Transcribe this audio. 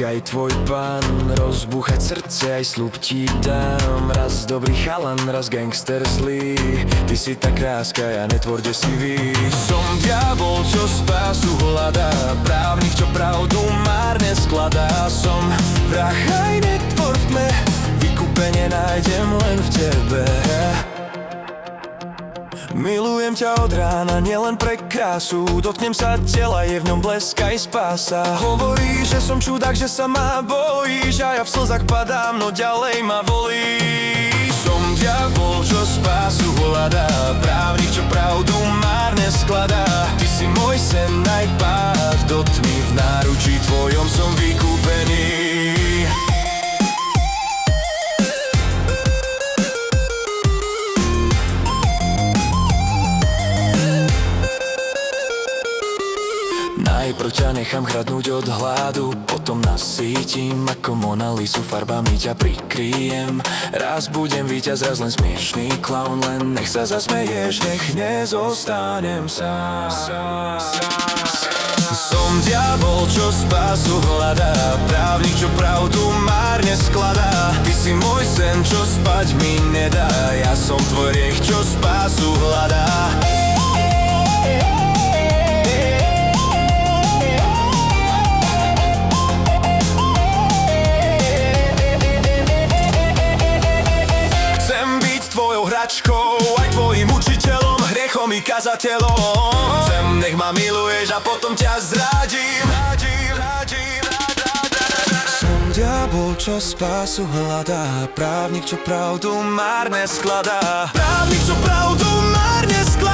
aj tvoj pán, rozbúchať srdce aj sľub ti dám. Raz dobrý chalan, raz gangster zlý, ty si tá kráska, ja netvor desivý. Som diabol, čo spásu hľadá, právnik, čo pravdu márne skladá. Som vrah, aj netvor v tme, vykúpenie nájdem len v tebe. Milujem ťa od rána, nielen pre krásu, dotknem sa tela, je v ňom blesk aj spása. Hovorí, že som čudák, že sa ma bojíš, a ja v slzách padám, no ďalej ma volíš. Som diabol, čo spásu hľadá, právnik, čo pravdu márne skladá. Ty si môj sen, aj pád do tmy, v náručí tvojom som vykúpený. Najprv ťa nechám chradnúť od hladu, potom nasítim ako Mona Lisu, farbami ťa prikryjem. Raz budem víťaz, raz len smiešný klaun, len nech sa zasmeješ, nech nezostanem sám. Som diabol, čo spásu hľadá, právnik, čo pravdu márne skladá. Ty si môj sen, čo spať mi nedá, ja som tvoj riech, čo spásu hľadá. Aj tvojim učiteľom, hriechom i kazateľom. Chcem, nech ma miluješ a potom ťa zradím. Som diabol, čo spásu hľadá, právnik, čo pravdu márne skladá. Právnik, čo pravdu márne skladá.